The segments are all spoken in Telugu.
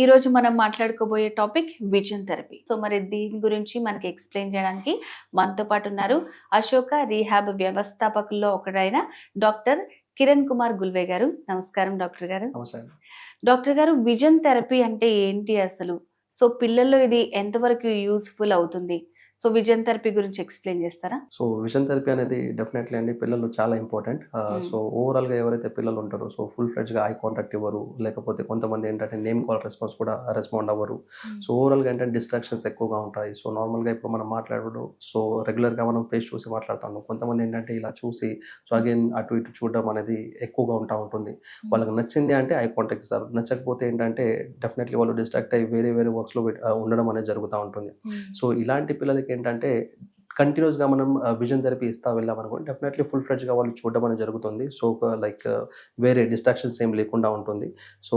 ఈరోజు మనం మాట్లాడుకోబోయే టాపిక్ విజన్ థెరపీ. సో మరి దీని గురించి మనకి ఎక్స్ప్లెయిన్ చేయడానికి మనతో పాటు ఉన్నారు అశోక రీహాబ్ వ్యవస్థాపకుల్లో ఒకరైన డాక్టర్ కిరణ్ కుమార్ గుల్వే గారు. నమస్కారం డాక్టర్ గారు. నమస్కారం. డాక్టర్ గారు, విజన్ థెరపీ అంటే ఏంటి అసలు? సో పిల్లల్లో ఇది ఎంతవరకు యూస్ఫుల్ అవుతుంది? సో విజన్ థెరపీ గురించి ఎక్స్ప్లెయిన్ చేస్తారా? సో విజన్ థెరపీ అనేది డెఫినెట్లీ అండి పిల్లలు చాలా ఇంపార్టెంట్. సో ఓవరాల్గా ఎవరైతే పిల్లలు ఉంటారో సో ఫుల్ ఫ్లెడ్జ్గా ఐ కాంటాక్ట్ ఇవ్వరు, లేకపోతే కొంతమంది ఏంటంటే నేమ్ కాల్ రెస్పాన్స్ కూడా రెస్పాండ్ అవ్వరు. సో ఓవరాల్గా ఏంటంటే డిస్ట్రాక్షన్స్ ఎక్కువగా ఉంటాయి. సో నార్మల్గా ఇప్పుడు మనం మాట్లాడడం సో రెగ్యులర్గా మనం ఫేస్ చూసి మాట్లాడుతాం. కొంతమంది ఏంటంటే ఇలా చూసి సో అగైన్ అటు ఇటు చూడడం అనేది ఎక్కువగా ఉంటుంది. వాళ్ళకి నచ్చింది అంటే ఐ కాంటాక్ట్ ఇస్తారు, నచ్చకపోతే ఏంటంటే డెఫినెట్లీ వాళ్ళు డిస్ట్రాక్ట్ అయ్యి వేరే వేరే వర్క్స్లో ఉండడం అనేది జరుగుతూ ఉంటుంది. సో ఇలాంటి పిల్లలకి ఏంటంటే కంటిన్యూస్గా మనం విజన్ థెరపీ ఇస్తా వెళ్ళామనుకోండి డెఫినెట్లీ ఫుల్ ఫ్లెడ్జ్గా వాళ్ళు చూడడం అనేది జరుగుతుంది. సో లైక్ వేరే డిస్ట్రాక్షన్స్ ఏం లేకుండా ఉంటుంది. సో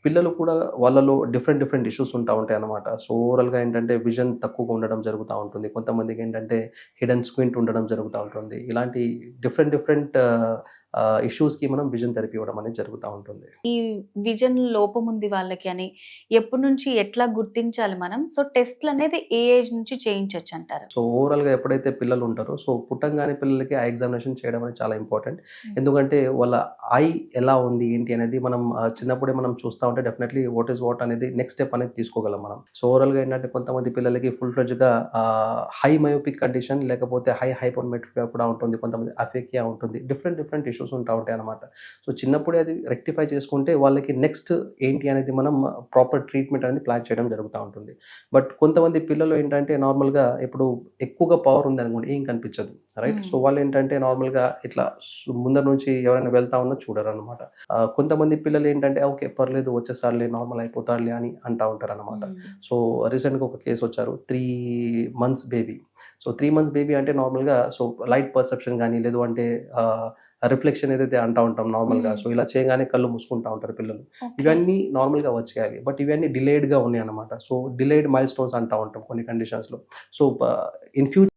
పిల్లలు కూడా వాళ్ళలో డిఫరెంట్ ఇష్యూస్ ఉంటాయి అన్నమాట. సో ఓవరాల్గా ఏంటంటే విజన్ తక్కువగా ఉండడం జరుగుతూ ఉంటుంది. కొంతమందికి ఏంటంటే హిడెన్ స్క్వింట్ ఉండడం జరుగుతూ ఉంటుంది. ఇలాంటి డిఫరెంట్ ఇష్యూస్కి మనం విజన్ థెరపీ ఇవ్వడం అనేది జరుగుతూ ఉంటుంది. ఈ విజన్ లోపం ఉంది వాళ్ళకి అని ఎప్పటి నుంచి ఎట్లా గుర్తించాలి మనం? సో టెస్ట్లు అనేది ఏ ఏజ్ నుంచి చేయించవచ్చు అంటారు? సో ఓవరాల్గా ఎప్పుడైతే పిల్లలు ఉంటారో సో పుట్టంగానే పిల్లలకి ఐ ఎగ్జామినేషన్ చేయడం అనేది చాలా ఇంపార్టెంట్. ఎందుకంటే వాళ్ళ ఐ ఎలా ఉంది ఏంటి అనేది మనం చిన్నప్పుడే మనం చూస్తూ ఉంటే డెఫినెట్లీ వాట్ ఈస్ వాట్ అనేది నెక్స్ట్ స్టెప్ అనేది తీసుకోగలం మనం. సో ఓవరాల్గా ఏంటంటే కొంతమంది పిల్లలకి ఫుల్ ఫ్లెడ్జ్గా హై మయోపిక్ కండిషన్ లేకపోతే హై హైపోమెట్రిక్ కూడా ఉంటుంది, కొంతమంది అఫెకియా ఉంటుంది, డిఫరెంట్ ఇష్యూస్ ఉంటాయి అన్నమాట. సో చిన్నప్పుడే అది రెక్టిఫై చేసుకుంటే వాళ్ళకి నెక్స్ట్ ఏంటి అనేది మనం ప్రాపర్ ట్రీట్మెంట్ అనేది ప్లాన్ చేయడం జరుగుతూ ఉంటుంది. బట్ కొంతమంది పిల్లలు ఏంటంటే నార్మల్గా ఇప్పుడు ఎక్కువగా పవర్ ఉంది అనుకోండి ఏం కనిపించదు, రైట్? సో వాళ్ళు ఏంటంటే నార్మల్గా ఇట్లా ముందర నుంచి ఎవరైనా వెళ్తా ఉన్నా చూడరు అనమాట. కొంతమంది పిల్లలు ఏంటంటే ఓకే పర్లేదు వచ్చేసారులే నార్మల్ అయిపోతారులే అని అంటూ ఉంటారు అనమాట. సో రీసెంట్గా ఒక కేసు వచ్చారు, 3 months baby. So 3 months baby అంటే నార్మల్గా సో లైట్ పర్సెప్షన్ కానీ లేదు అంటే రిఫ్లెక్షన్ ఏదైతే అంటూ ఉంటాం నార్మల్గా. సో ఇలా చేయగానే కళ్ళు మూసుకుంటూ ఉంటారు పిల్లలు. ఇవన్నీ నార్మల్గా వచ్చేయాలి, బట్ ఇవన్నీ డిలేడ్గా ఉన్నాయి అనమాట. సో డిలేడ్ మైల్ స్టోన్స్ అంటూ ఉంటాం కొన్ని కండిషన్స్లో. So in future